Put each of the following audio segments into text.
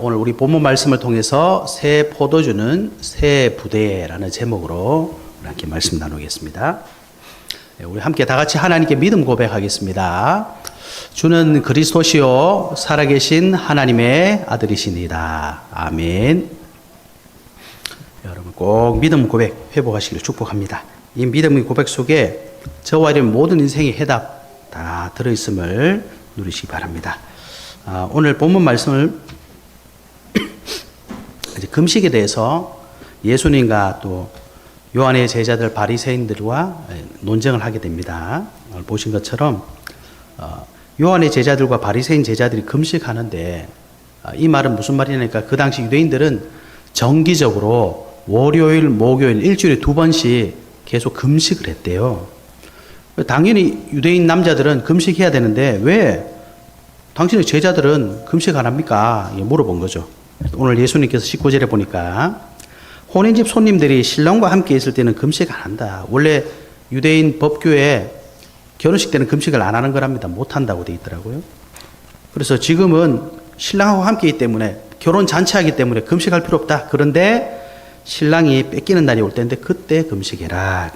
오늘 우리 본문 말씀을 통해서 새 포도주는 새 부대라는 제목으로 함께 말씀 나누겠습니다. 우리 함께 다 같이 하나님께 믿음 고백하겠습니다. 주는 그리스도시요 살아계신 하나님의 아들이시니다. 아멘. 여러분 꼭 믿음 고백 회복하시기를 축복합니다. 이 믿음의 고백 속에 저와 여러분 모든 인생의 해답 다 들어있음을 누리시기 바랍니다. 오늘 본문 말씀을 금식에 대해서 예수님과 또 요한의 제자들 바리새인들과 논쟁을 하게 됩니다. 오늘 보신 것처럼 요한의 제자들과 바리새인 제자들이 금식하는데 이 말은 무슨 말이냐니까 그 당시 유대인들은 정기적으로 월요일, 목요일 일주일에 2번씩 계속 금식을 했대요. 당연히 유대인 남자들은 금식해야 되는데 왜 당신의 제자들은 금식 안 합니까? 물어본 거죠. 오늘 예수님께서 19절에 보니까 혼인집 손님들이 신랑과 함께 있을 때는 금식 안 한다. 원래 유대인 법규에 결혼식 때는 금식을 안 하는 거랍니다. 못 한다고 돼 있더라고요. 그래서 지금은 신랑하고 함께 있기 때문에 결혼 잔치하기 때문에 금식할 필요 없다. 그런데 신랑이 뺏기는 날이 올 때인데 그때 금식해라.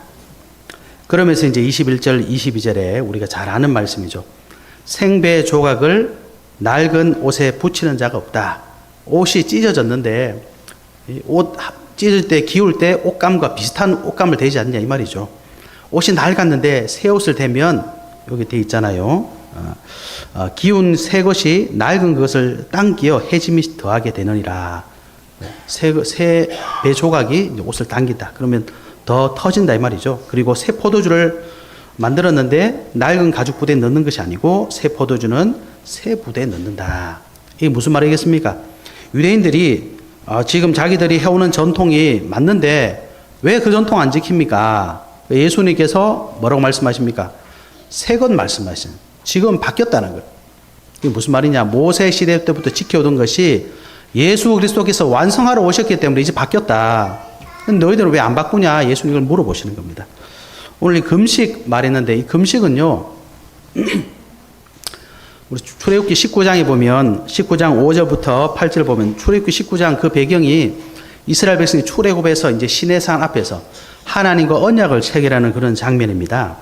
그러면서 이제 21절, 22절에 우리가 잘 아는 말씀이죠. 생배 조각을 낡은 옷에 붙이는 자가 없다. 옷이 찢어졌는데 옷 찢을 때 기울 때 옷감과 비슷한 옷감을 대지 않냐 이 말이죠. 옷이 낡았는데 새 옷을 대면 여기 돼 있잖아요. 기운 새 것이 낡은 것을 당기어 해짐이 더하게 되느니라. 새 배 조각이 옷을 당긴다. 그러면 더 터진다 이 말이죠. 그리고 새 포도주를 만들었는데 낡은 가죽 부대에 넣는 것이 아니고 새 포도주는 새 부대에 넣는다. 이게 무슨 말이겠습니까? 유대인들이 지금 자기들이 해오는 전통이 맞는데 왜 그 전통 안 지킵니까? 예수님께서 뭐라고 말씀하십니까? 새 것 말씀하시는. 지금 바뀌었다는 거예요. 이게 무슨 말이냐? 모세 시대 때부터 지켜오던 것이 예수 그리스도께서 완성하러 오셨기 때문에 이제 바뀌었다. 너희들은 왜 안 바꾸냐? 예수님을 물어보시는 겁니다. 오늘 이 금식 말했는데 이 금식은요. 우리 출애굽기 19장에 보면 19장 5절부터 8절 보면 출애굽기 19장 그 배경이 이스라엘 백성이 출애굽에서 이제 시내산 앞에서 하나님과 언약을 체결하는 그런 장면입니다.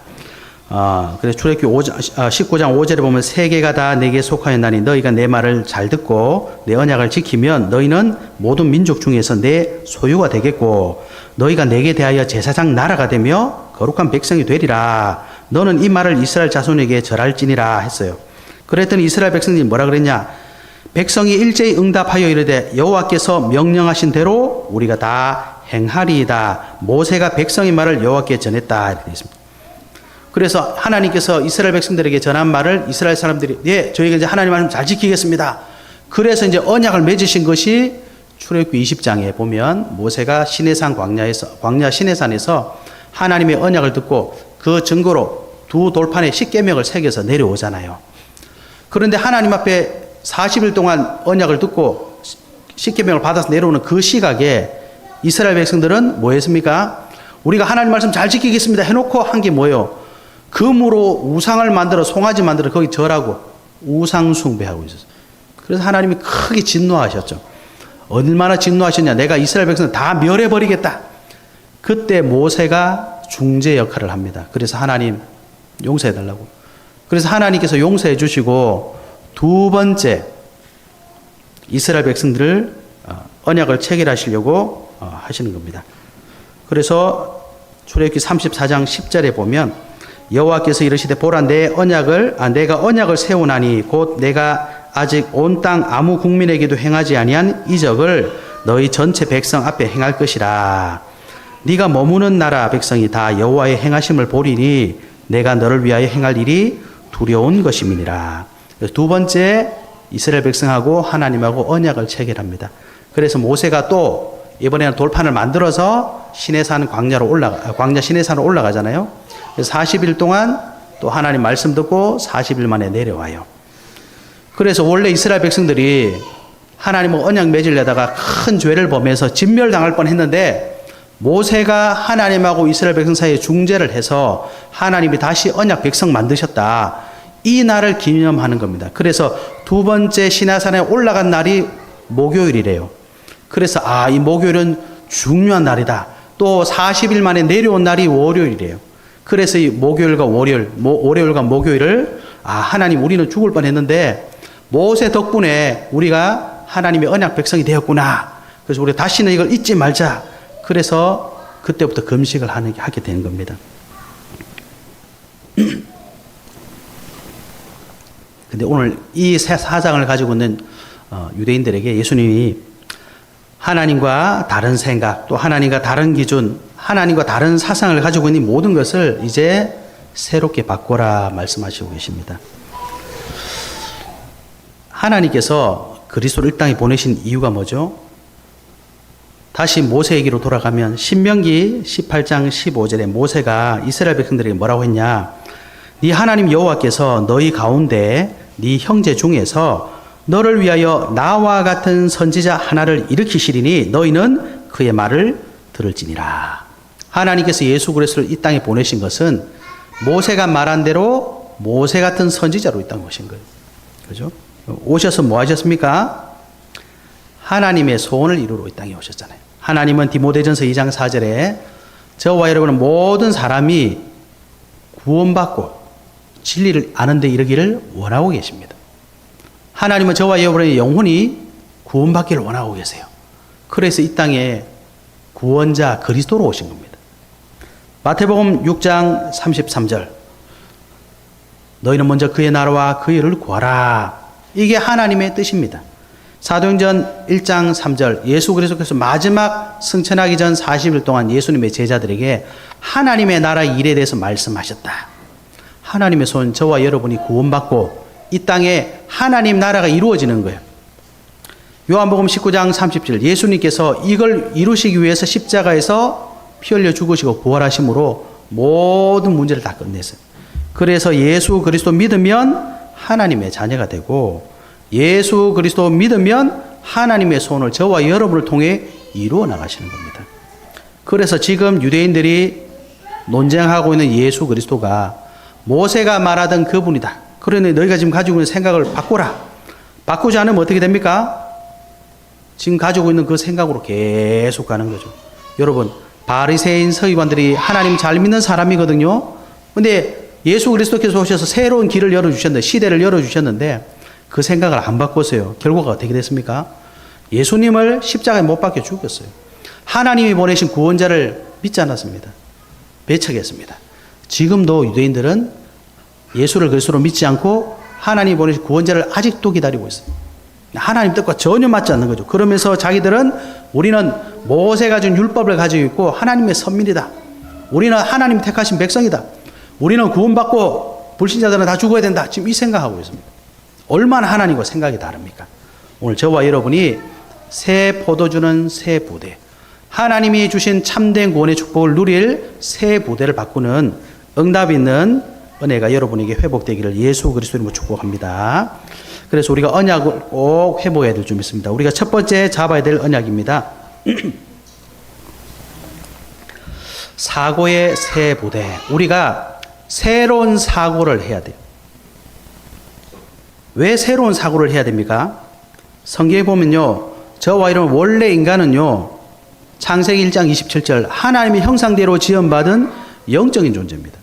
그래서 출애굽기 19장 5절에 보면 세계가 다 내게 속하였나니 너희가 내 말을 잘 듣고 내 언약을 지키면 너희는 모든 민족 중에서 내 소유가 되겠고 너희가 내게 대하여 제사장 나라가 되며 거룩한 백성이 되리라. 너는 이 말을 이스라엘 자손에게 절할지니라 했어요. 그랬더니 이스라엘 백성들이 뭐라 그랬냐? 백성이 일제히 응답하여 이르되 여호와께서 명령하신 대로 우리가 다 행하리이다. 모세가 백성의 말을 여호와께 전했다 이렇게 되어 있습니다. 그래서 하나님께서 이스라엘 백성들에게 전한 말을 이스라엘 사람들이 네, 저희가 이제 하나님 말씀 잘 지키겠습니다. 그래서 이제 언약을 맺으신 것이 출애굽기 20장에 보면 모세가 시내산 광야 시내산에서 하나님의 언약을 듣고 그 증거로 2 돌판에 십계명을 새겨서 내려오잖아요. 그런데 하나님 앞에 40일 동안 언약을 듣고 십계명을 받아서 내려오는 그 시각에 이스라엘 백성들은 뭐 했습니까? 우리가 하나님 말씀 잘 지키겠습니다 해놓고 한 게 뭐예요? 금으로 우상을 만들어 송아지 만들어 거기 절하고 우상 숭배하고 있었어요. 그래서 하나님이 크게 진노하셨죠. 얼마나 진노하셨냐? 내가 이스라엘 백성을 다 멸해버리겠다. 그때 모세가 중재 역할을 합니다. 그래서 하나님 용서해달라고. 그래서 하나님께서 용서해 주시고 2번째 이스라엘 백성들을 언약을 체결하시려고 하시는 겁니다. 그래서 출애굽기 34장 10절에 보면 여호와께서 이르시되 보라 내가 언약을 세우나니 곧 내가 아직 온 땅 아무 국민에게도 행하지 아니한 이적을 너희 전체 백성 앞에 행할 것이라. 네가 머무는 나라 백성이 다 여호와의 행하심을 보리니 내가 너를 위하여 행할 일이 두려운 것임이니라. 2번째 이스라엘 백성하고 하나님하고 언약을 체결합니다. 그래서 모세가 또 이번에는 돌판을 만들어서 광야 시내산으로 올라가잖아요. 그래서 40일 동안 또 하나님 말씀 듣고 40일 만에 내려와요. 그래서 원래 이스라엘 백성들이 하나님과 언약 맺으려다가 큰 죄를 범해서 진멸당할 뻔했는데 모세가 하나님하고 이스라엘 백성 사이에 중재를 해서 하나님이 다시 언약 백성 만드셨다. 이 날을 기념하는 겁니다. 그래서 2번째 시내산에 올라간 날이 목요일이래요. 그래서 이 목요일은 중요한 날이다. 또 40일 만에 내려온 날이 월요일이래요. 그래서 이 목요일과 월요일과 목요일을 하나님 우리는 죽을 뻔했는데 모세 덕분에 우리가 하나님의 언약 백성이 되었구나. 그래서 우리 다시는 이걸 잊지 말자. 그래서 그때부터 금식을 하게 되는 겁니다. 근데 오늘 이 사상을 가지고 있는 유대인들에게 예수님이 하나님과 다른 생각, 또 하나님과 다른 기준, 하나님과 다른 사상을 가지고 있는 모든 것을 이제 새롭게 바꿔라 말씀하시고 계십니다. 하나님께서 그리스도를 이 땅에 보내신 이유가 뭐죠? 다시 모세 얘기로 돌아가면 신명기 18장 15절에 모세가 이스라엘 백성들에게 뭐라고 했냐? 네 하나님 여호와께서 너희 가운데 네 형제 중에서 너를 위하여 나와 같은 선지자 하나를 일으키시리니 너희는 그의 말을 들을지니라. 하나님께서 예수 그리스도를 이 땅에 보내신 것은 모세가 말한 대로 모세 같은 선지자로 이 땅에 오신 거예요. 그죠? 오셔서 뭐 하셨습니까? 하나님의 소원을 이루러 이 땅에 오셨잖아요. 하나님은 디모데전서 2장 4절에 저와 여러분은 모든 사람이 구원받고 진리를 아는 데 이르기를 원하고 계십니다. 하나님은 저와 여러분의 영혼이 구원받기를 원하고 계세요. 그래서 이 땅에 구원자 그리스도로 오신 겁니다. 마태복음 6장 33절 너희는 먼저 그의 나라와 그의 의를 구하라. 이게 하나님의 뜻입니다. 사도행전 1장 3절 예수 그리스도께서 마지막 승천하기 전 40일 동안 예수님의 제자들에게 하나님의 나라 일에 대해서 말씀하셨다. 하나님의 손 저와 여러분이 구원받고 이 땅에 하나님 나라가 이루어지는 거예요. 요한복음 19장 30절 예수님께서 이걸 이루시기 위해서 십자가에서 피 흘려 죽으시고 부활하심으로 모든 문제를 다 끝냈어요. 그래서 예수 그리스도 믿으면 하나님의 자녀가 되고 예수 그리스도 믿으면 하나님의 손을 저와 여러분을 통해 이루어 나가시는 겁니다. 그래서 지금 유대인들이 논쟁하고 있는 예수 그리스도가 모세가 말하던 그분이다. 그러니 너희가 지금 가지고 있는 생각을 바꾸라. 바꾸지 않으면 어떻게 됩니까? 지금 가지고 있는 그 생각으로 계속 가는 거죠. 여러분, 바리새인 서기관들이 하나님 잘 믿는 사람이거든요. 근데 예수 그리스도께서 오셔서 새로운 길을 열어주셨는데, 시대를 열어주셨는데 그 생각을 안 바꿨어요. 결과가 어떻게 됐습니까? 예수님을 십자가에 못 박혀 죽였어요. 하나님이 보내신 구원자를 믿지 않았습니다. 배척했습니다. 지금도 유대인들은 예수를 그리스도로 믿지 않고 하나님이 보내신 구원자를 아직도 기다리고 있어요. 하나님 뜻과 전혀 맞지 않는 거죠. 그러면서 자기들은 우리는 모세가 준 율법을 가지고 있고 하나님의 선민이다. 우리는 하나님 택하신 백성이다. 우리는 구원받고 불신자들은 다 죽어야 된다. 지금 이 생각하고 있습니다. 얼마나 하나님과 생각이 다릅니까? 오늘 저와 여러분이 새 포도주는 새 부대, 하나님이 주신 참된 구원의 축복을 누릴 새 부대를 바꾸는 응답이 있는 은혜가 여러분에게 회복되기를 예수 그리스도 이름으로 축복합니다. 그래서 우리가 언약을 꼭 회복해야 될 줄 믿습니다. 우리가 첫 번째 잡아야 될 언약입니다. 사고의 새 부대. 우리가 새로운 사고를 해야 돼요. 왜 새로운 사고를 해야 됩니까? 성경에 보면요, 저와 여러분 원래 인간은요, 창세기 1장 27절 하나님의 형상대로 지음받은 영적인 존재입니다.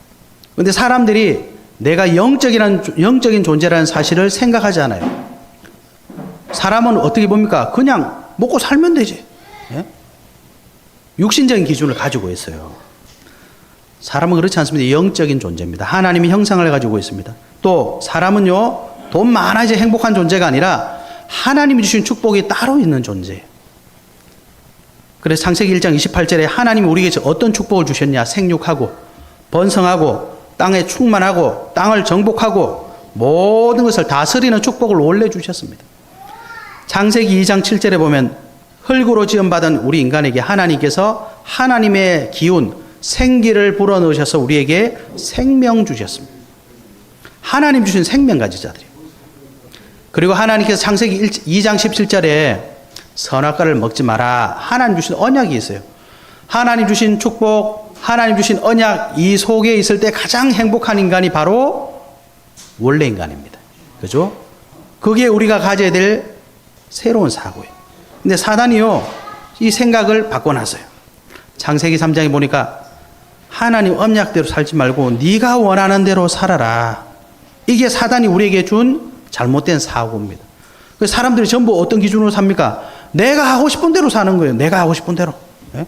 그런데 사람들이 내가 영적인 존재라는 사실을 생각하지 않아요. 사람은 어떻게 봅니까? 그냥 먹고 살면 되지. 예? 육신적인 기준을 가지고 있어요. 사람은 그렇지 않습니다. 영적인 존재입니다. 하나님의 형상을 가지고 있습니다. 또 사람은요, 돈 많아야 행복한 존재가 아니라 하나님이 주신 축복이 따로 있는 존재예요. 그래서 창세기 1장 28절에 하나님이 우리에게 어떤 축복을 주셨냐? 생육하고 번성하고 땅에 충만하고 땅을 정복하고 모든 것을 다스리는 축복을 원래 주셨습니다. 창세기 2장 7절에 보면 흙으로 지음받은 우리 인간에게 하나님께서 하나님의 기운, 생기를 불어넣으셔서 우리에게 생명 주셨습니다. 하나님 주신 생명 가지자들이에요. 그리고 하나님께서 창세기 2장 17절에 선악과를 먹지 마라. 하나님 주신 언약이 있어요. 하나님 주신 축복, 하나님 주신 언약, 이 속에 있을 때 가장 행복한 인간이 바로 원래 인간입니다. 그죠? 그게 우리가 가져야 될 새로운 사고예요. 근데 사단이요, 이 생각을 바꿔놨어요. 창세기 3장에 보니까 하나님 언약대로 살지 말고 네가 원하는 대로 살아라. 이게 사단이 우리에게 준 잘못된 사고입니다. 사람들이 전부 어떤 기준으로 삽니까? 내가 하고 싶은 대로 사는 거예요. 내가 하고 싶은 대로. 예?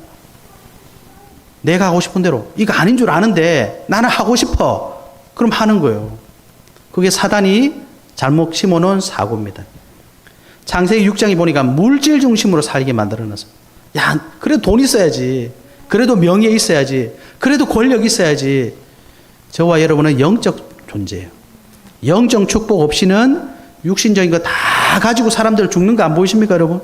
내가 하고 싶은 대로. 이거 아닌 줄 아는데 나는 하고 싶어. 그럼 하는 거예요. 그게 사단이 잘못 심어놓은 사고입니다. 창세기 6장에 보니까 물질 중심으로 살게 만들어놨어. 야, 그래도 돈 있어야지. 그래도 명예 있어야지. 그래도 권력 있어야지. 저와 여러분은 영적 존재예요. 영적 축복 없이는 육신적인 거 다 가지고 사람들 죽는 거 안 보이십니까, 여러분?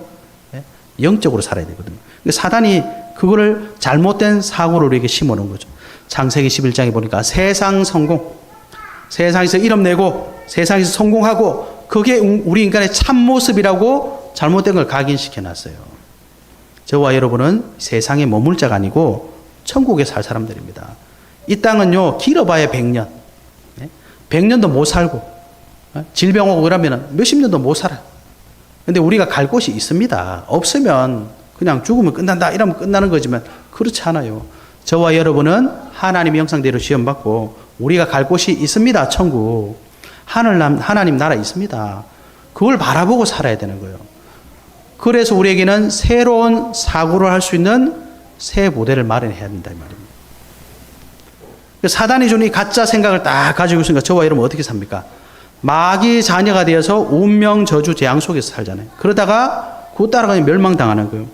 예? 영적으로 살아야 되거든요. 사단이 그거를 잘못된 사고를 우리에게 심어놓은 거죠. 창세기 11장에 보니까 세상 성공, 세상에서 이름 내고 세상에서 성공하고 그게 우리 인간의 참모습이라고 잘못된 걸 각인시켜 놨어요. 저와 여러분은 세상에 머물 자가 아니고 천국에 살 사람들입니다. 이 땅은요, 길어봐야 100년. 100년도 못 살고 질병 오고 그러면 몇십 년도 못 살아요. 근데 우리가 갈 곳이 있습니다. 없으면 그냥 죽으면 끝난다 이러면 끝나는 거지만 그렇지 않아요. 저와 여러분은 하나님의 형상대로 시험받고 우리가 갈 곳이 있습니다. 천국. 하나님 나라 있습니다. 그걸 바라보고 살아야 되는 거예요. 그래서 우리에게는 새로운 사고를 할 수 있는 새 모델을 마련해야 된다 이 말입니다. 사단이 주는 이 가짜 생각을 딱 가지고 있으니까 저와 여러분 어떻게 삽니까? 마귀의 자녀가 되어서 운명, 저주, 재앙 속에서 살잖아요. 그러다가 그거 따라가면 멸망당하는 거예요.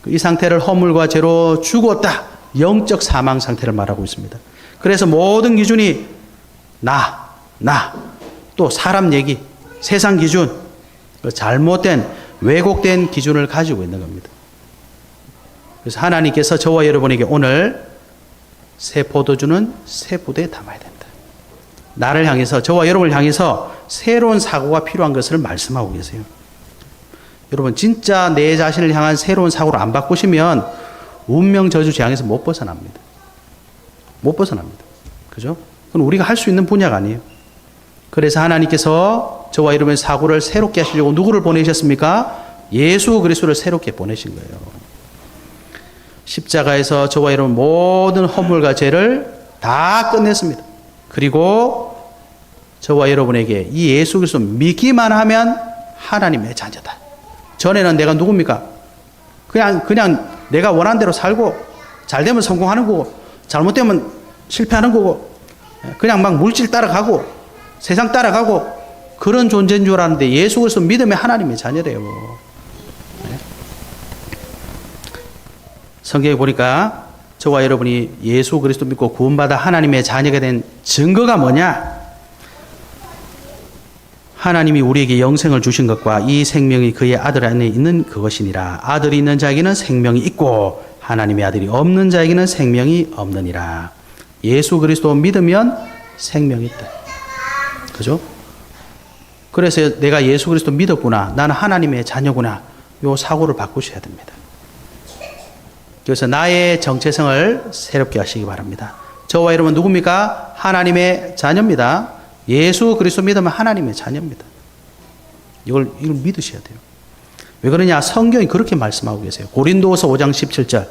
이 상태를 허물과 죄로 죽었다. 영적 사망 상태를 말하고 있습니다. 그래서 모든 기준이 또 사람 얘기, 세상 기준, 잘못된, 왜곡된 기준을 가지고 있는 겁니다. 그래서 하나님께서 저와 여러분에게 오늘 새 포도주는 새 부대에 담아야 된다. 나를 향해서, 저와 여러분을 향해서 새로운 사고가 필요한 것을 말씀하고 계세요. 여러분, 진짜 내 자신을 향한 새로운 사고를 안 바꾸시면 운명, 저주, 재앙에서 못 벗어납니다. 못 벗어납니다. 그죠? 그건 우리가 할 수 있는 분야가 아니에요. 그래서 하나님께서 저와 여러분의 사고를 새롭게 하시려고 누구를 보내셨습니까? 예수 그리스도를 새롭게 보내신 거예요. 십자가에서 저와 여러분 모든 허물과 죄를 다 끝냈습니다. 그리고 저와 여러분에게 이 예수 그리스도 믿기만 하면 하나님의 자녀다. 전에는 내가 누굽니까? 그냥 내가 원하는 대로 살고 잘 되면 성공하는 거고 잘못되면 실패하는 거고 그냥 막 물질 따라가고 세상 따라가고 그런 존재인 줄 알았는데 예수 그리스도 믿으면 하나님의 자녀래요. 성경에 보니까 저와 여러분이 예수 그리스도 믿고 구원받아 하나님의 자녀가 된 증거가 뭐냐? 하나님이 우리에게 영생을 주신 것과 이 생명이 그의 아들 안에 있는 그것이니라. 아들이 있는 자에게는 생명이 있고 하나님의 아들이 없는 자에게는 생명이 없느니라. 예수 그리스도 믿으면 생명이 있다. 그죠? 그래서 내가 예수 그리스도 믿었구나. 나는 하나님의 자녀구나. 요 사고를 바꾸셔야 됩니다. 그래서 나의 정체성을 새롭게 하시기 바랍니다. 저와 여러분 누굽니까? 하나님의 자녀입니다. 예수 그리스도 믿으면 하나님의 자녀입니다. 이걸 믿으셔야 돼요. 왜 그러냐? 성경이 그렇게 말씀하고 계세요. 고린도후서 5장 17절.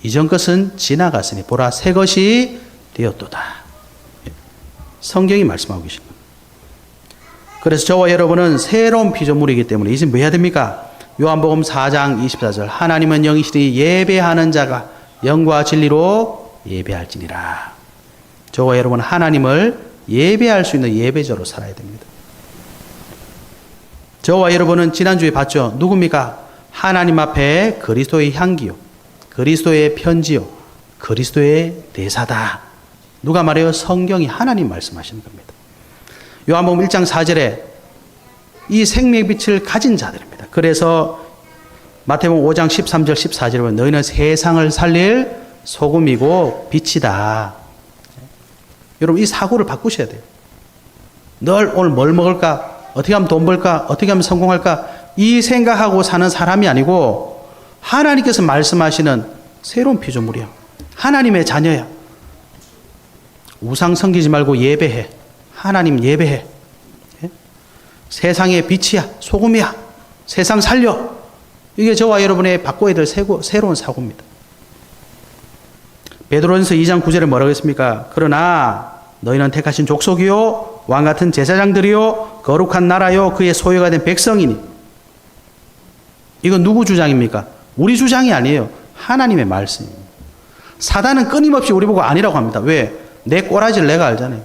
이전 것은 지나갔으니 보라 새 것이 되었도다. 성경이 말씀하고 계신 겁니다. 그래서 저와 여러분은 새로운 피조물이기 때문에 이제 뭐 해야 됩니까? 요한복음 4장 24절. 하나님은 영이시니 예배하는 자가 영과 진리로 예배할지니라. 저와 여러분 하나님을 예배할 수 있는 예배자로 살아야 됩니다. 저와 여러분은 지난주에 봤죠? 누굽니까? 하나님 앞에 그리스도의 향기요, 그리스도의 편지요, 그리스도의 대사다. 누가 말해요? 성경이 하나님 말씀하시는 겁니다. 요한복음 1장 4절에 이 생명의 빛을 가진 자들입니다. 그래서 마태복음 5장 13절 14절에 보면 너희는 세상을 살릴 소금이고 빛이다. 여러분 이 사고를 바꾸셔야 돼요. 늘 오늘 뭘 먹을까? 어떻게 하면 돈 벌까? 어떻게 하면 성공할까? 이 생각하고 사는 사람이 아니고 하나님께서 말씀하시는 새로운 피조물이야. 하나님의 자녀야. 우상 섬기지 말고 예배해. 하나님 예배해. 세상의 빛이야. 소금이야. 세상 살려. 이게 저와 여러분의 바꿔야 될 새로운 사고입니다. 베드로전서 2장 9절에 뭐라고 했습니까? 그러나 너희는 택하신 족속이요 왕같은 제사장들이요 거룩한 나라요 그의 소유가 된 백성이니. 이건 누구 주장입니까? 우리 주장이 아니에요. 하나님의 말씀입니다. 사단은 끊임없이 우리 보고 아니라고 합니다. 왜? 내 꼬라지를 내가 알잖아요.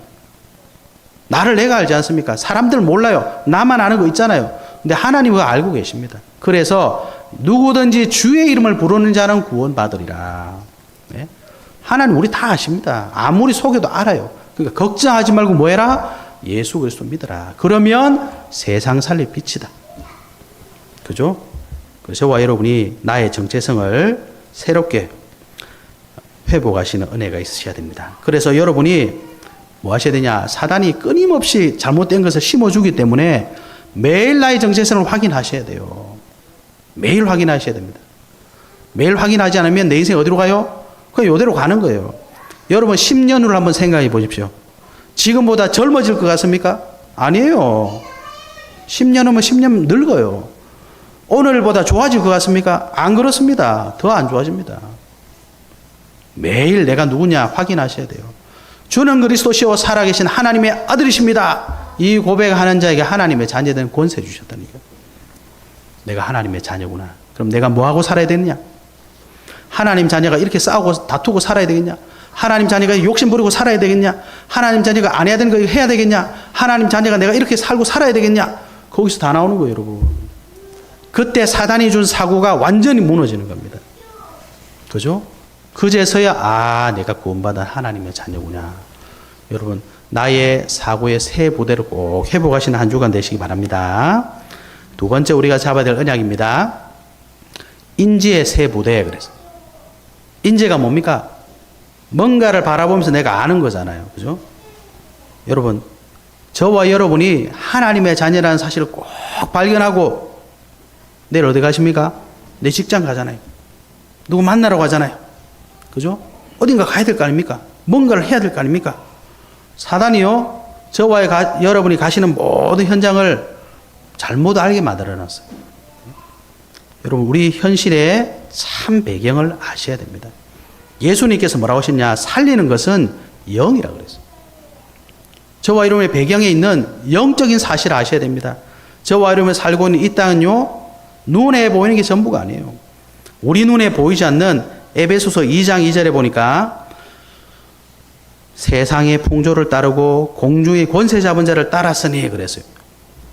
나를 내가 알지 않습니까? 사람들 몰라요. 나만 아는 거 있잖아요. 근데 하나님은 알고 계십니다. 그래서 누구든지 주의 이름을 부르는 자는 구원받으리라. 네? 하나님 우리 다 아십니다. 아무리 속여도 알아요. 그러니까 걱정하지 말고 뭐 해라? 예수 그리스도 믿어라. 그러면 세상 살릴 빛이다. 그죠? 그래서 저와 여러분이 나의 정체성을 새롭게 회복하시는 은혜가 있으셔야 됩니다. 그래서 여러분이 뭐 하셔야 되냐? 사단이 끊임없이 잘못된 것을 심어주기 때문에 매일 나의 정체성을 확인하셔야 돼요. 매일 확인하셔야 됩니다. 매일 확인하지 않으면 내 인생 어디로 가요? 그냥 이대로 가는 거예요. 여러분 10년 후를 한번 생각해 보십시오. 지금보다 젊어질 것 같습니까? 아니에요. 10년 후면 10년 늙어요. 오늘보다 좋아질 것 같습니까? 안 그렇습니다. 더 안 좋아집니다. 매일 내가 누구냐 확인하셔야 돼요. 주는 그리스도시요 살아계신 하나님의 아들이십니다. 이 고백하는 자에게 하나님의 자녀된 권세 주셨다니까. 내가 하나님의 자녀구나. 그럼 내가 뭐하고 살아야 되느냐? 하나님 자녀가 이렇게 싸우고 다투고 살아야 되겠냐? 하나님 자녀가 욕심 부리고 살아야 되겠냐? 하나님 자녀가 안 해야 되는 거 해야 되겠냐? 하나님 자녀가 내가 이렇게 살고 살아야 되겠냐? 거기서 다 나오는 거예요, 여러분. 그때 사단이 준 사고가 완전히 무너지는 겁니다. 그죠? 그제서야 내가 구원받은 하나님의 자녀구나. 여러분 나의 사고의 새 부대를 꼭 회복하시는 한 주간 되시기 바랍니다. 두 번째 우리가 잡아야 될 언약입니다. 인지의 새 부대. 그래서 인지가 뭡니까? 뭔가를 바라보면서 내가 아는 거잖아요. 그죠? 여러분 저와 여러분이 하나님의 자녀라는 사실을 꼭 발견하고 내일 어디 가십니까? 내 직장 가잖아요. 누구 만나러 가잖아요. 그죠? 어딘가 가야 될 거 아닙니까? 뭔가를 해야 될 거 아닙니까? 사단이요, 저와 여러분이 가시는 모든 현장을 잘못 알게 만들어놨어요. 여러분, 우리 현실의 참 배경을 아셔야 됩니다. 예수님께서 뭐라고 하셨냐? 살리는 것은 영이라고 그랬어요. 저와 여러분의 배경에 있는 영적인 사실을 아셔야 됩니다. 저와 여러분이 살고 있는 이 땅은요, 눈에 보이는 게 전부가 아니에요. 우리 눈에 보이지 않는 에베소서 2장 2절에 보니까 세상의 풍조를 따르고 공중의 권세 잡은 자를 따랐으니 그랬어요.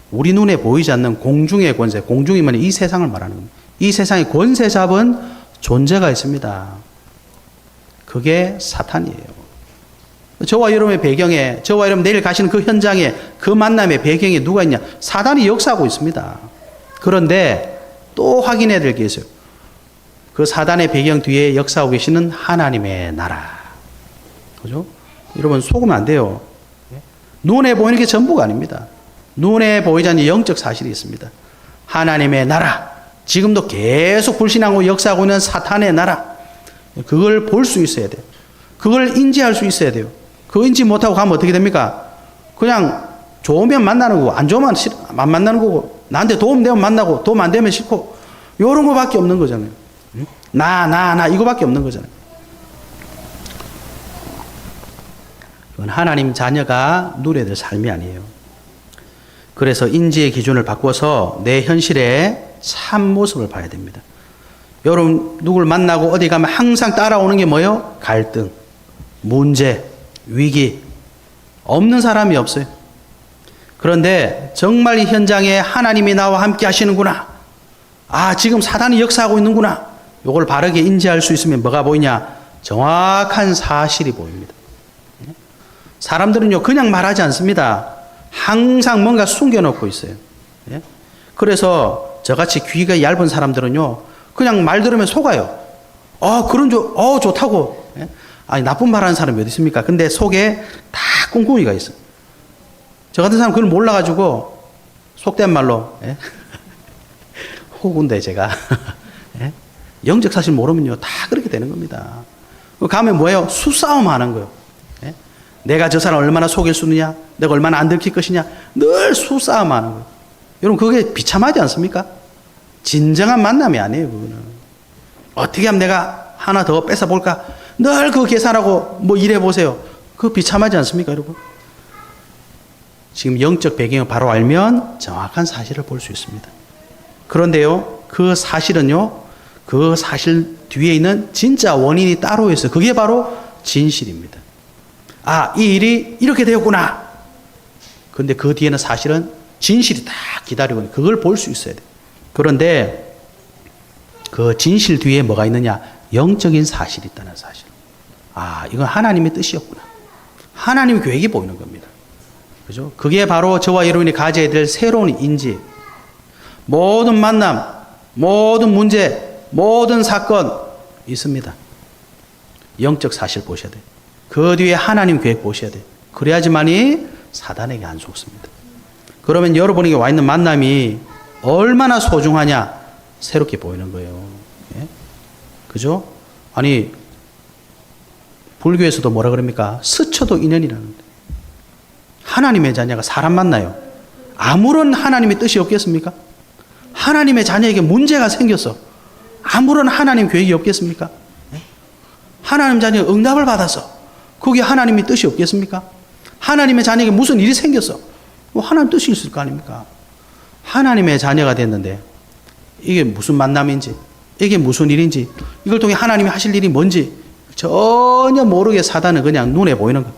우리 눈에 보이지 않는 공중의 권세, 공중이면 이 세상을 말하는 겁니다. 이 세상에 권세 잡은 존재가 있습니다. 그게 사탄이에요. 저와 여러분의 배경에, 저와 여러분 내일 가시는 그 현장에, 그 만남의 배경에 누가 있냐? 사단이 역사하고 있습니다. 그런데 또 확인해야 될 게 있어요. 그 사단의 배경 뒤에 역사하고 계시는 하나님의 나라. 그죠? 여러분, 속으면 안 돼요. 눈에 보이는 게 전부가 아닙니다. 눈에 보이지 않는 영적 사실이 있습니다. 하나님의 나라. 지금도 계속 불신하고 역사하고 있는 사탄의 나라. 그걸 볼 수 있어야 돼요. 그걸 인지할 수 있어야 돼요. 그거 인지 못하고 가면 어떻게 됩니까? 그냥 좋으면 만나는 거고, 안 좋으면 안 만나는 거고, 나한테 도움 되면 만나고, 도움 안 되면 싫고, 요런 거밖에 없는 거잖아요. 나 이거밖에 없는 거잖아요. 그건 하나님 자녀가 누려야 될 삶이 아니에요. 그래서 인지의 기준을 바꿔서 내 현실의 참 모습을 봐야 됩니다. 여러분 누굴 만나고 어디 가면 항상 따라오는 게 뭐예요? 갈등, 문제, 위기. 없는 사람이 없어요. 그런데 정말 이 현장에 하나님이 나와 함께 하시는구나. 지금 사단이 역사하고 있는구나. 이걸 바르게 인지할 수 있으면 뭐가 보이냐? 정확한 사실이 보입니다. 사람들은요, 그냥 말하지 않습니다. 항상 뭔가 숨겨놓고 있어요. 그래서 저같이 귀가 얇은 사람들은요, 그냥 말 들으면 속아요. 좋다고. 아니, 나쁜 말 하는 사람이 어디 있습니까? 근데 속에 다 꿍꿍이가 있어요. 저 같은 사람 그걸 몰라가지고, 속된 말로, 호구인데 제가. 영적 사실 모르면요, 다 그렇게 되는 겁니다. 가면 뭐예요? 수싸움 하는 거예요. 내가 저 사람 얼마나 속일 수 있느냐? 내가 얼마나 안 들킬 것이냐? 늘 수싸움 하는 거예요. 여러분, 그게 비참하지 않습니까? 진정한 만남이 아니에요, 그거는. 어떻게 하면 내가 하나 더 뺏어볼까? 늘 그 계산하고 뭐 일해보세요. 그거 비참하지 않습니까, 여러분? 지금 영적 배경을 바로 알면 정확한 사실을 볼 수 있습니다. 그런데요, 그 사실은요, 그 사실 뒤에 있는 진짜 원인이 따로 있어요. 그게 바로 진실입니다. 아, 이 일이 이렇게 되었구나. 근데 그 뒤에는 사실은 진실이 다 기다리고 있는, 그걸 볼 수 있어야 돼요. 그런데 그 진실 뒤에 뭐가 있느냐? 영적인 사실이 있다는 사실. 아, 이건 하나님의 뜻이었구나. 하나님의 계획이 보이는 겁니다. 그죠? 그게 바로 저와 여러분이 가져야 될 새로운 인지. 모든 만남, 모든 문제, 모든 사건 있습니다. 영적 사실 보셔야 돼요. 그 뒤에 하나님 계획 보셔야 돼요. 그래야지만이 사단에게 안 속습니다. 그러면 여러분에게 와 있는 만남이 얼마나 소중하냐? 새롭게 보이는 거예요. 예? 그죠? 아니, 불교에서도 뭐라 그럽니까? 스쳐도 인연이라는데. 하나님의 자녀가 사람 만나요. 아무런 하나님의 뜻이 없겠습니까? 하나님의 자녀에게 문제가 생겼어. 아무런 하나님 계획이 없겠습니까? 예? 하나님 자녀가 응답을 받았어. 그게 하나님의 뜻이 없겠습니까? 하나님의 자녀에게 무슨 일이 생겼어. 뭐 하나님 뜻이 있을 거 아닙니까? 하나님의 자녀가 됐는데 이게 무슨 만남인지, 이게 무슨 일인지, 이걸 통해 하나님이 하실 일이 뭔지 전혀 모르게 사단은 그냥 눈에 보이는 거.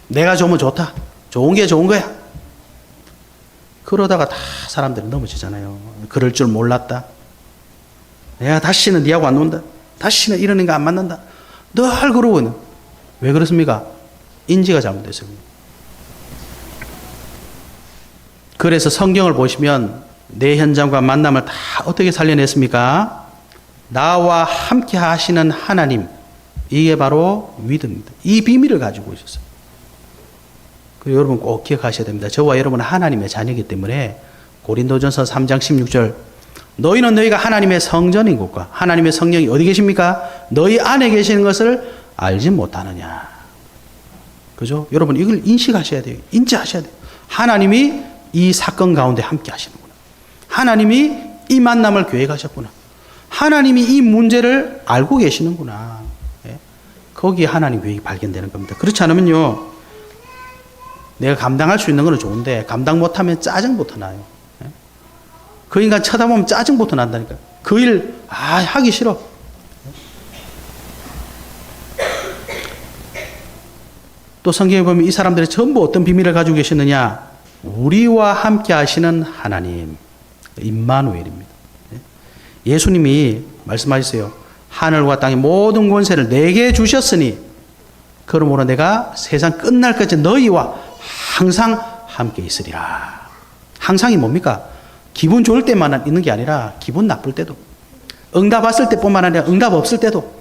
내가 좋으면 좋다. 좋은 게 좋은 거야. 그러다가 다 사람들이 넘어지잖아요. 그럴 줄 몰랐다. 내가 다시는 니하고 안 논다. 다시는 이런 인가 안 만난다. 늘 그러고 있는. 왜 그렇습니까? 인지가 잘못됐어요. 그래서 성경을 보시면 내 현장과 만남을 다 어떻게 살려냈습니까? 나와 함께 하시는 하나님. 이게 바로 믿음입니다. 이 비밀을 가지고 있었어요. 그리고 여러분 꼭 기억하셔야 됩니다. 저와 여러분은 하나님의 자녀이기 때문에 고린도전서 3장 16절 너희는 너희가 하나님의 성전인 것과 하나님의 성령이 어디 계십니까? 너희 안에 계시는 것을 알지 못하느냐. 그죠? 여러분 이걸 인식하셔야 돼요. 인지하셔야 돼요. 하나님이 이 사건 가운데 함께 하시는구나. 하나님이 이 만남을 계획하셨구나. 하나님이 이 문제를 알고 계시는구나. 예? 거기에 하나님 계획이 발견되는 겁니다. 그렇지 않으면요, 내가 감당할 수 있는 건 좋은데 감당 못하면 짜증부터 나요. 예? 그 인간 쳐다보면 짜증부터 난다니까. 그 일 하기 싫어. 또 성경에 보면 이 사람들이 전부 어떤 비밀을 가지고 계시느냐? 우리와 함께 하시는 하나님, 임마누엘입니다. 예수님이 말씀하셨어요. 하늘과 땅의 모든 권세를 내게 주셨으니 그러므로 내가 세상 끝날까지 너희와 항상 함께 있으리라. 항상이 뭡니까? 기분 좋을 때만 있는 게 아니라 기분 나쁠 때도, 응답 왔을 때뿐만 아니라 응답 없을 때도,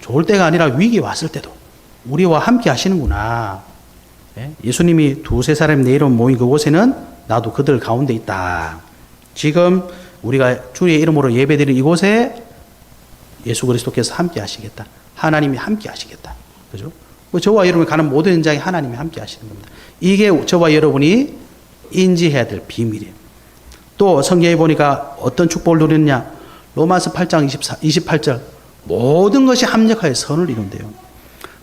좋을 때가 아니라 위기 왔을 때도 우리와 함께 하시는구나. 예수님이 두세 사람이 내 이름 모인 그곳에는 나도 그들 가운데 있다. 지금 우리가 주의 이름으로 예배드리는 이곳에 예수 그리스도께서 함께 하시겠다. 하나님이 함께 하시겠다. 그죠? 저와 여러분이 가는 모든 현장에 하나님이 함께 하시는 겁니다. 이게 저와 여러분이 인지해야 될 비밀이에요. 또 성경에 보니까 어떤 축복을 누리느냐? 로마서 8장 28절 모든 것이 합력하여 선을 이룬대요.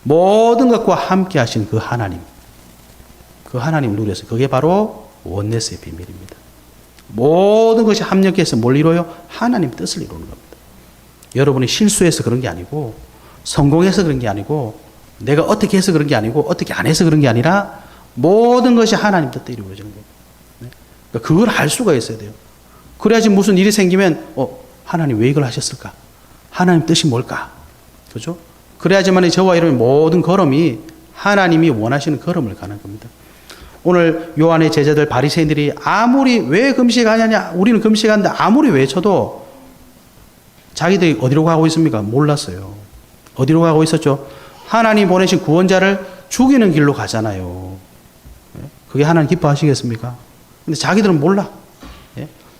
모든 것과 함께 하신 그 하나님, 그 하나님을 누려서 그게 바로 원네스의 비밀입니다. 모든 것이 합력해서 뭘 이루어요? 하나님 뜻을 이루는 겁니다. 여러분이 실수해서 그런 게 아니고, 성공해서 그런 게 아니고, 내가 어떻게 해서 그런 게 아니고, 어떻게 안 해서 그런 게 아니라 모든 것이 하나님 뜻대로 이루어지는 거예요. 그러니까 그걸 알 수가 있어야 돼요. 그래야지 무슨 일이 생기면 하나님 왜 이걸 하셨을까? 하나님 뜻이 뭘까? 그죠? 그래야지만 저와 여러분의 모든 걸음이 하나님이 원하시는 걸음을 가는 겁니다. 오늘 요한의 제자들 바리새인들이 아무리 왜 금식하느냐, 우리는 금식하는데 아무리 외쳐도 자기들이 어디로 가고 있습니까? 몰랐어요. 어디로 가고 있었죠? 하나님 보내신 구원자를 죽이는 길로 가잖아요. 그게 하나님 기뻐하시겠습니까? 근데 자기들은 몰라.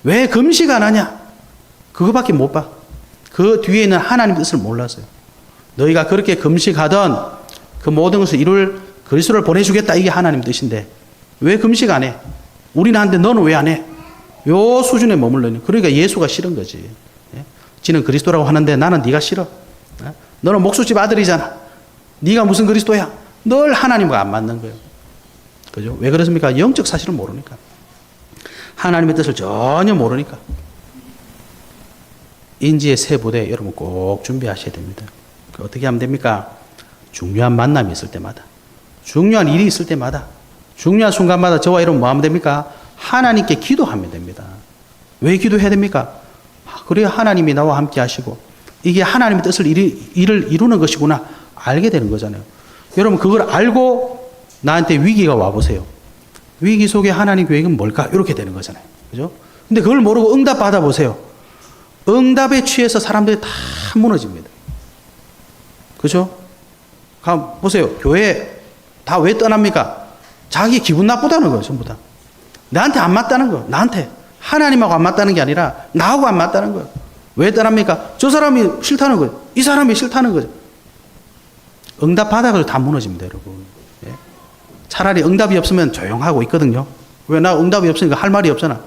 왜 금식 안 하냐? 그거밖에 못 봐. 그 뒤에 있는 하나님 뜻을 몰랐어요. 너희가 그렇게 금식하던 그 모든 것을 이룰 그리스도를 보내주겠다. 이게 하나님 뜻인데 왜 금식 안 해? 우리는 하는데 너는 왜 안 해? 요 수준에 머물러 있는. 그러니까 예수가 싫은 거지. 예? 지는 그리스도라고 하는데 나는 네가 싫어. 예? 너는 목수집 아들이잖아. 네가 무슨 그리스도야? 늘 하나님과 안 맞는 거예요. 그죠? 왜 그렇습니까? 영적 사실을 모르니까. 하나님의 뜻을 전혀 모르니까. 인지의 세 부대 여러분 꼭 준비하셔야 됩니다. 어떻게 하면 됩니까? 중요한 만남이 있을 때마다, 중요한 일이 있을 때마다, 중요한 순간마다 저와 여러분 뭐 하면 됩니까? 하나님께 기도하면 됩니다. 왜 기도해야 됩니까? 그래야 하나님이 나와 함께 하시고 이게 하나님의 뜻을 일을 이루는 것이구나 알게 되는 거잖아요. 여러분 그걸 알고 나한테 위기가 와보세요. 위기 속에 하나님 계획은 뭘까? 이렇게 되는 거잖아요. 그죠? 근데 그걸 모르고 응답 받아보세요. 응답에 취해서 사람들이 다 무너집니다. 그죠? 보세요. 교회 다 왜 떠납니까? 자기 기분 나쁘다는 거예요. 전부 다. 나한테 안 맞다는 거예요. 나한테. 하나님하고 안 맞다는 게 아니라 나하고 안 맞다는 거예요. 왜 떠납니까? 저 사람이 싫다는 거예요. 이 사람이 싫다는 거죠. 응답 받아서 다 무너집니다, 여러분. 예? 차라리 응답이 없으면 조용하고 있거든요. 왜? 나 응답이 없으니까 할 말이 없잖아.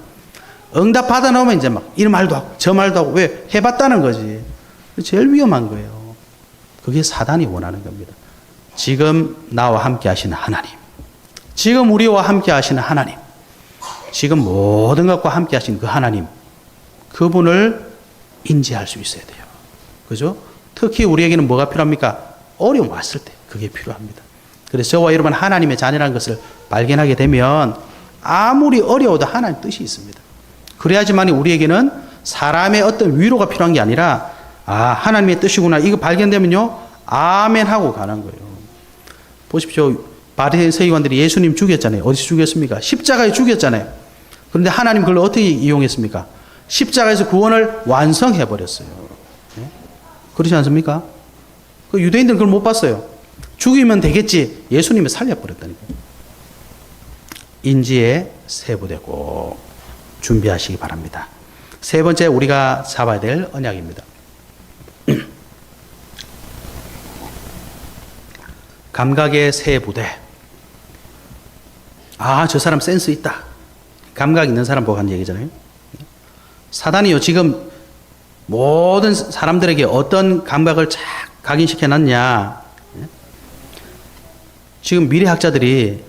응답 받아 놓으면 이제 막 이 말도 하고 저 말도 하고 왜? 해봤다는 거지. 제일 위험한 거예요. 그게 사단이 원하는 겁니다. 지금 나와 함께 하시는 하나님. 지금 우리와 함께 하시는 하나님. 지금 모든 것과 함께 하신 그 하나님. 그분을 인지할 수 있어야 돼요. 그죠? 특히 우리에게는 뭐가 필요합니까? 어려움 왔을 때 그게 필요합니다. 그래서 저와 여러분 하나님의 자녀라는 것을 발견하게 되면 아무리 어려워도 하나님 뜻이 있습니다. 그래야지만 우리에게는 사람의 어떤 위로가 필요한 게 아니라 하나님의 뜻이구나 이거 발견되면요 아멘 하고 가는 거예요. 보십시오. 바리새인들이 예수님 죽였잖아요. 어디서 죽였습니까? 십자가에 죽였잖아요. 그런데 하나님 그걸 어떻게 이용했습니까? 십자가에서 구원을 완성해 버렸어요. 네? 그렇지 않습니까? 그 유대인들은 그걸 못 봤어요. 죽이면 되겠지. 예수님이 살려버렸다니까요. 인지의 세 부대 꼭 준비하시기 바랍니다. 세 번째 우리가 잡아야 될 언약입니다. 감각의 세 부대. 저 사람 센스 있다. 감각 있는 사람 보고 한 얘기잖아요. 사단이요, 지금 모든 사람들에게 어떤 감각을 착 각인시켜 놨냐. 지금 미래학자들이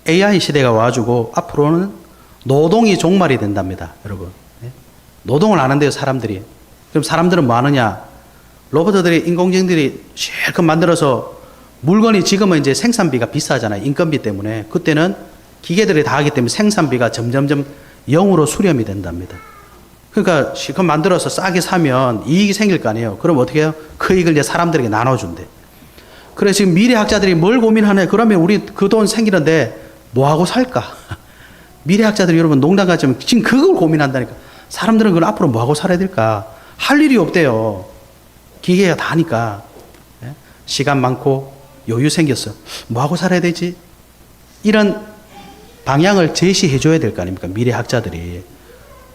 AI 시대가 와가지고 앞으로는 노동이 종말이 된답니다, 여러분. 노동을 안 한대요, 사람들이. 그럼 사람들은 뭐 하느냐? 로봇들이, 인공지능들이 실컷 만들어서 물건이 지금은 이제 생산비가 비싸잖아요, 인건비 때문에. 그때는 기계들이 다 하기 때문에 생산비가 점점점 0으로 수렴이 된답니다. 그러니까 실컷 만들어서 싸게 사면 이익이 생길 거 아니에요. 그럼 어떻게 해요? 그 이익을 이제 사람들에게 나눠준대. 그래서 지금 미래학자들이 뭘 고민하냐? 그러면 우리 그 돈 생기는데 뭐 하고 살까? 미래학자들이 여러분 농담 같지만 지금 그걸 고민한다니까. 사람들은 그걸 앞으로 뭐 하고 살아야 될까? 할 일이 없대요. 기계가 다 하니까. 시간 많고 여유 생겼어. 뭐 하고 살아야 되지? 이런 방향을 제시해 줘야 될 거 아닙니까? 미래학자들이.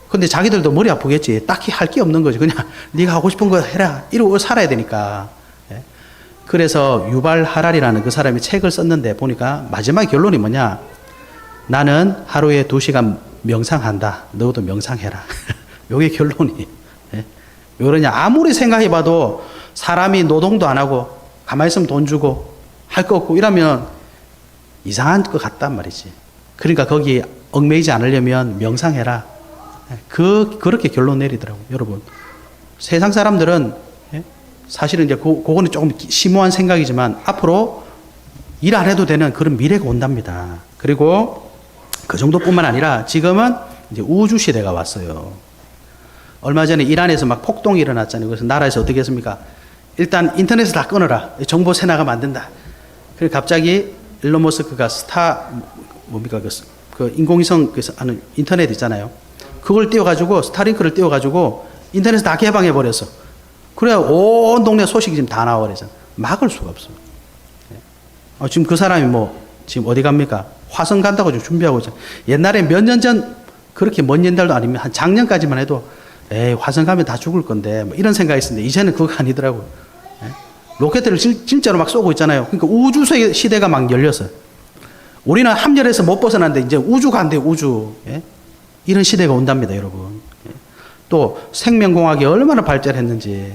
근데 자기들도 머리 아프겠지. 딱히 할 게 없는 거지. 그냥 네가 하고 싶은 거 해라. 이러고 살아야 되니까. 그래서 유발 하랄이라는 그 사람이 책을 썼는데 보니까 마지막 결론이 뭐냐? 나는 하루에 2시간 명상한다. 너도 명상해라. 요게 결론이. 왜 그러냐? 아무리 생각해봐도 사람이 노동도 안 하고 가만히 있으면 돈 주고 할 거 없고 이러면 이상한 것 같단 말이지. 그러니까 거기 얽매이지 않으려면 명상해라. 그렇게 결론 내리더라고요, 여러분. 세상 사람들은 사실은 이제 그거는 조금 심오한 생각이지만 앞으로 일 안 해도 되는 그런 미래가 온답니다. 그리고 그 정도뿐만 아니라 지금은 이제 우주 시대가 왔어요. 얼마 전에 이란에서 막 폭동이 일어났잖아요. 그래서 나라에서 어떻게 했습니까? 일단 인터넷을 다 끊어라. 정보 새 나가면 안 된다. 그래서 갑자기 일론 머스크가 뭡니까? 그 인공위성 하는 인터넷 있잖아요. 그걸 띄워가지고 스타링크를 띄워가지고 인터넷을 다 개방해버렸어. 그래야 온 동네 소식이 지금 다 나와버리잖아. 막을 수가 없어. 지금 그 사람이 지금 어디 갑니까? 화성 간다고 지금 준비하고 있잖아. 옛날에 몇 년 전, 그렇게 먼 옛날도 아니면 한 작년까지만 해도, 화성 가면 다 죽을 건데, 이런 생각이 있었는데, 이제는 그거 아니더라고요. 로켓들을 진짜로 막 쏘고 있잖아요. 그러니까 우주 시대가 막 열렸어요. 우리는 함열에서 못 벗어났는데, 이제 우주 간대요, 우주. 이런 시대가 온답니다, 여러분. 또 생명공학이 얼마나 발전했는지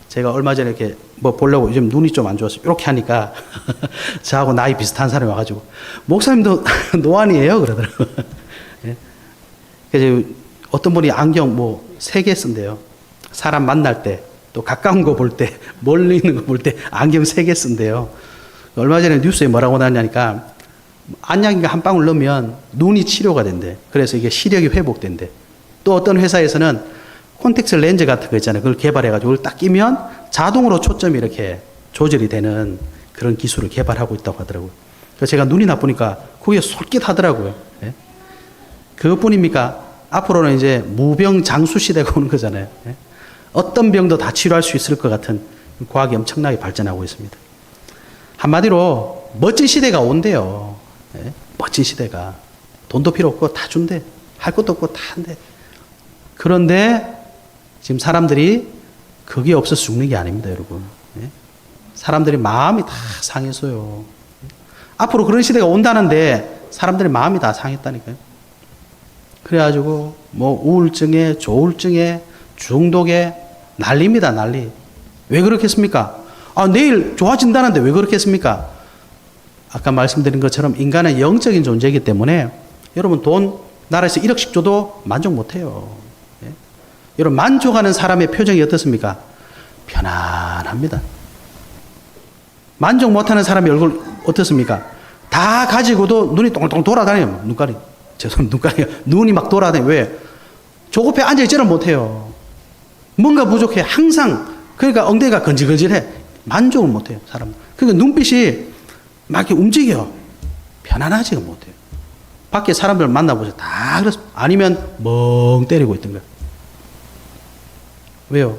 제가 얼마 전에 이렇게 뭐 보려고 요즘 눈이 좀 안 좋아서 이렇게 하니까 저하고 나이 비슷한 사람이 와가지고 목사님도 노안이에요 그러더라고요. 예. 그래서 어떤 분이 안경 뭐 3개 쓴대요. 사람 만날 때 또 가까운 거 볼 때 멀리 있는 거 볼 때 안경 3개 쓴대요. 얼마 전에 뉴스에 뭐라고 나왔냐니까 안약인가 한 방울 넣으면 눈이 치료가 된대. 그래서 이게 시력이 회복된대. 또 어떤 회사에서는 콘택트 렌즈 같은 거 있잖아요. 그걸 개발해가지고 그걸 딱 끼면 자동으로 초점이 이렇게 조절이 되는 그런 기술을 개발하고 있다고 하더라고요. 그래서 제가 눈이 나쁘니까 그게 솔깃하더라고요. 예? 그것뿐입니까? 앞으로는 이제 무병장수 시대가 오는 거잖아요. 예? 어떤 병도 다 치료할 수 있을 것 같은 과학이 엄청나게 발전하고 있습니다. 한마디로 멋진 시대가 온대요. 예? 멋진 시대가. 돈도 필요 없고 다 준대. 할 것도 없고 다 한대. 그런데 지금 사람들이 그게 없어서 죽는 게 아닙니다, 여러분. 예? 사람들이 마음이 다 상해서요. 앞으로 그런 시대가 온다는데 사람들의 마음이 다 상했다니까요. 그래가지고 뭐 우울증에 조울증에 중독에 난리입니다, 난리. 왜 그렇겠습니까? 아, 내일 좋아진다는데 왜 그렇겠습니까? 아까 말씀드린 것처럼 인간은 영적인 존재이기 때문에 여러분 돈 나라에서 1억씩 줘도 만족 못해요. 예? 여러분 만족하는 사람의 표정이 어떻습니까? 편안합니다. 만족 못하는 사람의 얼굴 어떻습니까? 다 가지고도 눈이 똥똥 돌아다녀요. 눈깔이. 죄송합니다. 눈깔이. 눈이 막 돌아다녀요. 왜? 조급해 앉아있지를 못해요. 뭔가 부족해. 항상. 그러니까 엉덩이가 건질건질해. 만족을 못해요. 사람. 그러니까 눈빛이 막 이렇게 움직여. 편안하지가 못해요. 밖에 사람들 만나보세요. 다 그래서 아니면 멍 때리고 있던 거예요. 왜요?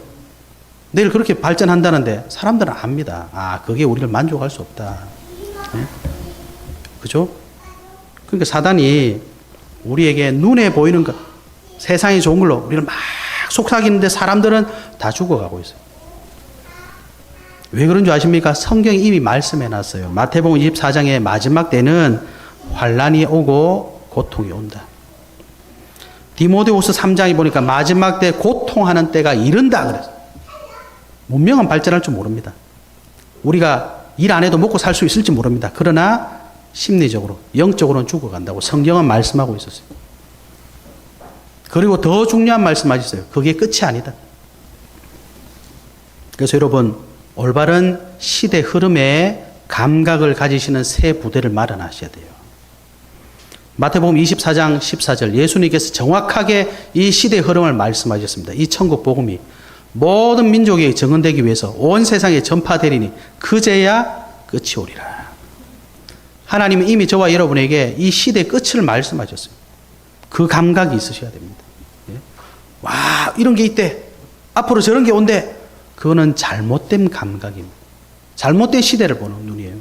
내일 그렇게 발전한다는데 사람들은 압니다. 아, 그게 우리를 만족할 수 없다. 네? 그죠? 그러니까 사단이 우리에게 눈에 보이는 것, 세상이 좋은 걸로 우리를 막 속삭이는데 사람들은 다 죽어가고 있어요. 왜 그런 줄 아십니까? 성경이 이미 말씀해 놨어요. 마태복음 24장의 마지막 때는 환란이 오고 고통이 온다. 디모데후서 3장에 보니까 마지막 때 고통하는 때가 이른다 그랬어요. 문명은 발전할 줄 모릅니다. 우리가 일 안 해도 먹고 살 수 있을지 모릅니다. 그러나 심리적으로, 영적으로는 죽어간다고 성경은 말씀하고 있었어요. 그리고 더 중요한 말씀하셨어요. 그게 끝이 아니다. 그래서 여러분 올바른 시대 흐름에 감각을 가지시는 새 부대를 마련하셔야 돼요. 마태복음 24장 14절 예수님께서 정확하게 이 시대 흐름을 말씀하셨습니다. 이 천국 복음이 모든 민족에 정언되기 위해서 온 세상에 전파되리니 그제야 끝이 오리라. 하나님은 이미 저와 여러분에게 이 시대의 끝을 말씀하셨어요. 그 감각이 있으셔야 됩니다. 예? 와, 이런 게 있대. 앞으로 저런 게 온대. 그거는 잘못된 감각입니다. 잘못된 시대를 보는 눈이에요.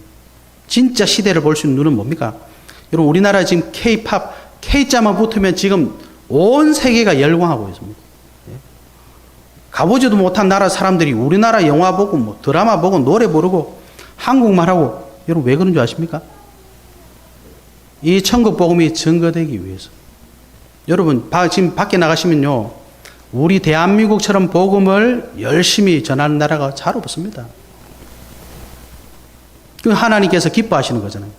진짜 시대를 볼 수 있는 눈은 뭡니까? 여러분 우리나라 지금 K-팝, K자만 붙으면 지금 온 세계가 열광하고 있습니다. 예? 가보지도 못한 나라 사람들이 우리나라 영화 보고 뭐 드라마 보고 노래 부르고 한국말 하고 여러분 왜 그런 줄 아십니까? 이 천국 복음이 증거되기 위해서. 여러분 지금 밖에 나가시면요 우리 대한민국처럼 복음을 열심히 전하는 나라가 잘 없습니다. 그 하나님께서 기뻐하시는 거잖아요.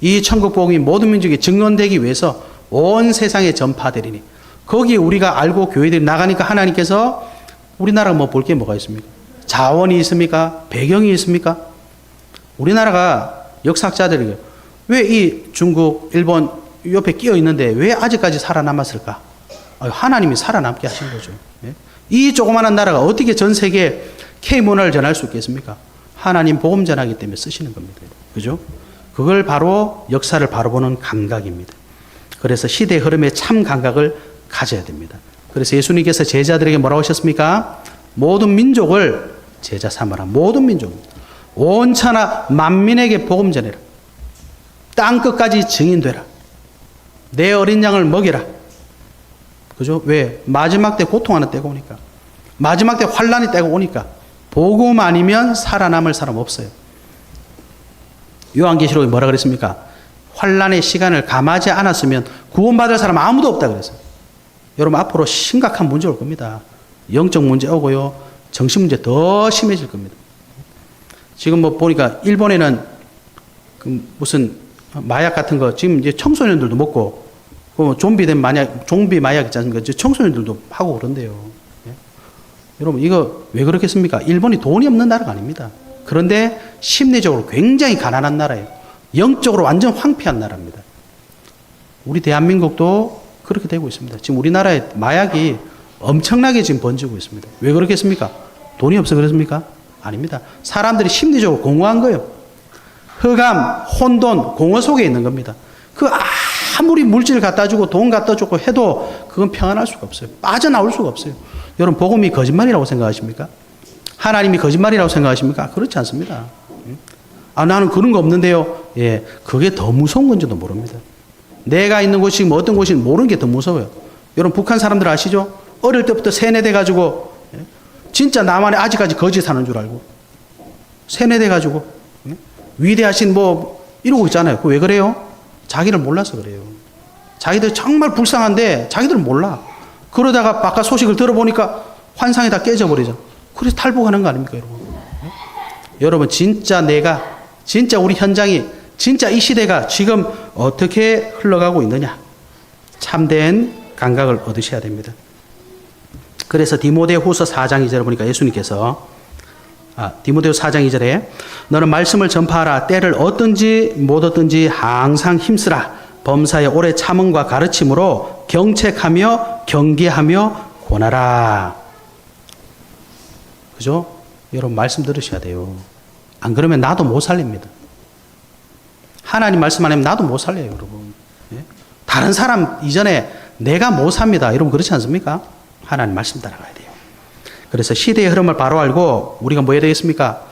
이 천국 복음이 모든 민족에 증언되기 위해서 온 세상에 전파되리니 거기에 우리가 알고 교회들이 나가니까 하나님께서 우리나라가 뭐 볼 게 뭐가 있습니까? 자원이 있습니까? 배경이 있습니까? 우리나라가 역사학자들이 왜 이 중국, 일본 옆에 끼어 있는데 왜 아직까지 살아남았을까? 하나님이 살아남게 하신 거죠. 이 조그마한 나라가 어떻게 전 세계에 K문화를 전할 수 있겠습니까? 하나님 복음 전하기 때문에 쓰시는 겁니다. 그죠? 그걸 바로 역사를 바로 보는 감각입니다. 그래서 시대의 흐름에 참 감각을 가져야 됩니다. 그래서 예수님께서 제자들에게 뭐라고 하셨습니까? 모든 민족을 제자 삼으라. 모든 민족. 온 천하 만민에게 복음 전해라. 땅 끝까지 증인되라. 내 어린 양을 먹여라. 그죠? 왜? 마지막 때 고통하는 때가 오니까. 마지막 때 환란이 때가 오니까. 복음 아니면 살아남을 사람 없어요. 요한계시록에 뭐라 그랬습니까? 환란의 시간을 감하지 않았으면 구원받을 사람 아무도 없다 그랬어요. 여러분 앞으로 심각한 문제 올 겁니다. 영적 문제 오고요. 정신 문제 더 심해질 겁니다. 지금 뭐 보니까 일본에는 그 무슨 마약 같은 거 지금 이제 청소년들도 먹고 그 좀비 마약 있지 않습니까? 청소년들도 하고 그런데요. 예? 여러분 이거 왜 그렇겠습니까? 일본이 돈이 없는 나라가 아닙니다. 그런데 심리적으로 굉장히 가난한 나라예요. 영적으로 완전 황폐한 나라입니다. 우리 대한민국도 그렇게 되고 있습니다. 지금 우리나라에 마약이 엄청나게 지금 번지고 있습니다. 왜 그렇겠습니까? 돈이 없어 그렇습니까? 아닙니다. 사람들이 심리적으로 공허한 거예요. 흑암, 혼돈, 공허 속에 있는 겁니다. 그 아무리 물질 갖다 주고 돈 갖다 주고 해도 그건 평안할 수가 없어요. 빠져나올 수가 없어요. 여러분 복음이 거짓말이라고 생각하십니까? 하나님이 거짓말이라고 생각하십니까? 그렇지 않습니다. 아, 나는 그런 거 없는데요. 예, 그게 더 무서운 건지도 모릅니다. 내가 있는 곳이 뭐 어떤 곳인지 모르는 게 더 무서워요. 여러분 북한 사람들 아시죠? 어릴 때부터 세뇌돼 가지고 예? 진짜 나만의 아직까지 거짓 하는 줄 알고 세뇌돼 가지고 예? 위대하신 뭐 이러고 있잖아요. 그 왜 그래요? 자기를 몰라서 그래요. 자기들 정말 불쌍한데 자기들은 몰라. 그러다가 바깥 소식을 들어보니까 환상이 다 깨져버리죠. 그래서 탈북하는 거 아닙니까, 여러분? 예? 여러분 진짜 우리 현장이 진짜 이 시대가 지금 어떻게 흘러가고 있느냐 참된 감각을 얻으셔야 됩니다. 그래서 디모데후서 4장 2절에 보니까 예수님께서 디모데후서 4장 2절에 너는 말씀을 전파하라. 때를 얻든지 못 얻든지 항상 힘쓰라. 범사에 오래 참음과 가르침으로 경책하며 경계하며 권하라. 그죠? 여러분 말씀 들으셔야 돼요. 안 그러면 나도 못 살립니다. 하나님 말씀 안 하면 나도 못 살려요, 여러분. 예? 다른 사람 이전에 내가 못 삽니다. 여러분 그렇지 않습니까? 하나님 말씀 따라가야 돼요. 그래서 시대의 흐름을 바로 알고 우리가 뭐 해야 되겠습니까?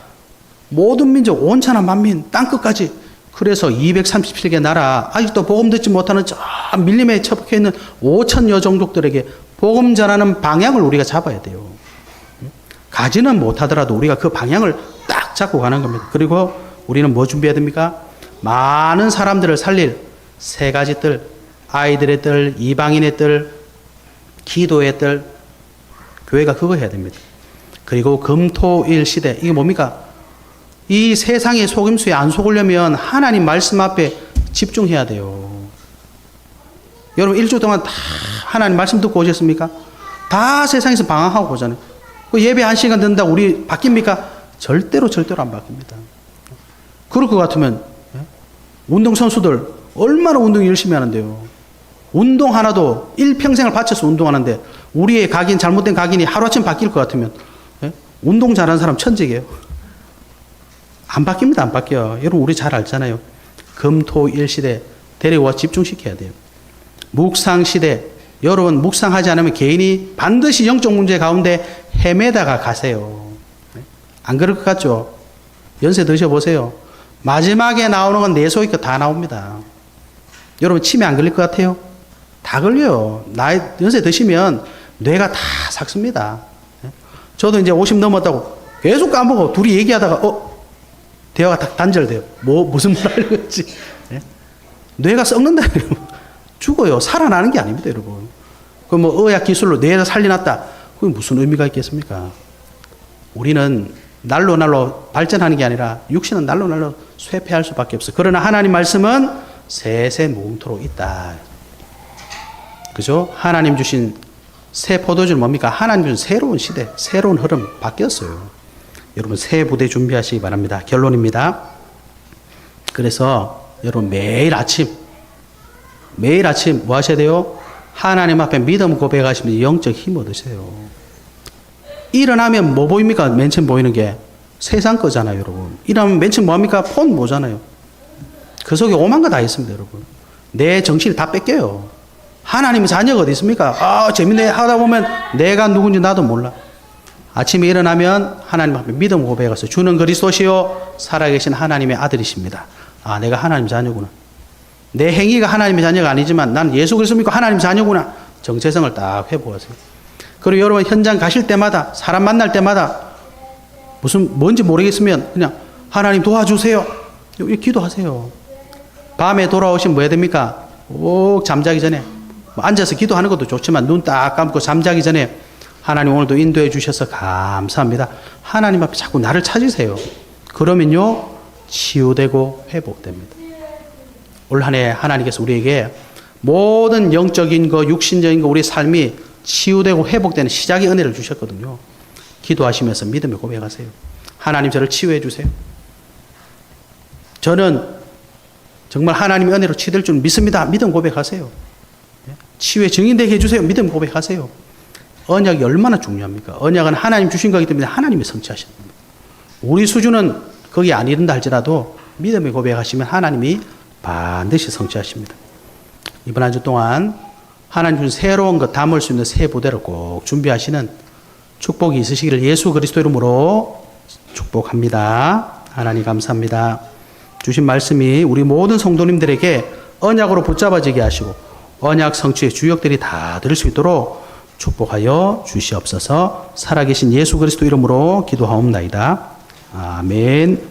모든 민족, 온천한 만민, 땅끝까지. 그래서 237개 나라, 아직도 복음 듣지 못하는 저 밀림에 처박혀 있는 5천여 종족들에게 복음 전하는 방향을 우리가 잡아야 돼요. 가지는 못하더라도 우리가 그 방향을 딱 잡고 가는 겁니다. 그리고 우리는 뭐 준비해야 됩니까? 많은 사람들을 살릴 세 가지 뜰, 아이들의 뜰, 이방인의 뜰, 기도의 뜰, 교회가 그거 해야 됩니다. 그리고 금토일 시대, 이게 뭡니까? 이 세상의 속임수에 안 속으려면 하나님 말씀 앞에 집중해야 돼요. 여러분 일주 동안 다 하나님 말씀 듣고 오셨습니까? 다 세상에서 방황하고 오잖아요. 그 예배 1시간 듣는다고 우리 바뀝니까? 절대로 안 바뀝니다. 그럴 것 같으면 운동선수들 얼마나 운동 열심히 하는데요. 운동 하나도 일평생을 바쳐서 운동하는데 우리의 각인, 잘못된 각인이 하루아침 바뀔 것 같으면 운동 잘하는 사람 천직이에요. 안 바뀝니다. 안 바뀌어요. 여러분 우리 잘 알잖아요. 금토일 시대 데려와 집중시켜야 돼요. 묵상 시대, 여러분 묵상하지 않으면 개인이 반드시 영적 문제 가운데 헤매다가 가세요. 안 그럴 것 같죠? 연세 드셔보세요. 마지막에 나오는 건 내 속이 다 나옵니다. 여러분 치매 안 걸릴 것 같아요? 다 걸려요. 연세 드시면 뇌가 다 삭습니다. 저도 이제 50 넘었다고 계속 까먹어. 둘이 얘기하다가 대화가 다 단절돼요. 무슨 말 하려고 했지? 뇌가 썩는다. 죽어요. 살아나는 게 아닙니다, 여러분. 그 뭐 의학 기술로 뇌를 살려놨다. 그게 무슨 의미가 있겠습니까? 우리는 날로 발전하는 게 아니라 육신은 날로 쇠퇴할 수밖에 없어요. 그러나 하나님 말씀은 세세 무궁토록 있다. 그죠? 하나님 주신 새 포도주는 뭡니까? 하나님 주신 새로운 시대, 새로운 흐름 바뀌었어요. 여러분 새 부대 준비하시기 바랍니다. 결론입니다. 그래서 여러분 매일 아침 뭐 하셔야 돼요? 하나님 앞에 믿음 고백하시면 영적 힘 얻으세요. 일어나면 뭐 보입니까? 맨 처음 보이는 게 세상 거잖아요, 여러분. 일어나면 맨 처음 뭐 합니까? 폰 보잖아요. 그 속에 오만 거 다 있습니다, 여러분. 내 정신을 다 뺏겨요. 하나님의 자녀가 어디 있습니까? 재밌네 하다 보면 내가 누군지 나도 몰라. 아침에 일어나면 하나님 앞에 믿음 고백해서 주는 그리스도시요 살아계신 하나님의 아들이십니다. 내가 하나님 자녀구나. 내 행위가 하나님의 자녀가 아니지만 난 예수 그리스도 믿고 하나님 자녀구나. 정체성을 딱 회복하세요. 그리고 여러분 현장 가실 때마다 사람 만날 때마다 뭔지 모르겠으면 그냥 하나님 도와주세요. 이렇게 기도하세요. 밤에 돌아오시면 뭐 해야 됩니까? 꼭 잠자기 전에 뭐 앉아서 기도하는 것도 좋지만 눈 딱 감고 잠자기 전에 하나님 오늘도 인도해 주셔서 감사합니다. 하나님 앞에 자꾸 나를 찾으세요. 그러면요 치유되고 회복됩니다. 올 한 해 하나님께서 우리에게 모든 영적인 거 육신적인 거 우리 삶이 치유되고 회복되는 시작의 은혜를 주셨거든요. 기도하시면서 믿음을 고백하세요. 하나님 저를 치유해 주세요. 저는 정말 하나님의 은혜로 치유될 줄 믿습니다. 믿음 고백하세요. 치유의 증인되게 해주세요. 믿음 고백하세요. 언약이 얼마나 중요합니까? 언약은 하나님 주신 거기 때문에 하나님이 성취하시는 겁니다. 우리 수준은 거기 안 이른다 할지라도 믿음을 고백하시면 하나님이 반드시 성취하십니다. 이번 한 주 동안 하나님 준 새로운 것 담을 수 있는 새 부대를 꼭 준비하시는 축복이 있으시기를 예수 그리스도 이름으로 축복합니다. 하나님 감사합니다. 주신 말씀이 우리 모든 성도님들에게 언약으로 붙잡아지게 하시고 언약 성취의 주역들이 다 들을 수 있도록 축복하여 주시옵소서. 살아계신 예수 그리스도 이름으로 기도하옵나이다. 아멘.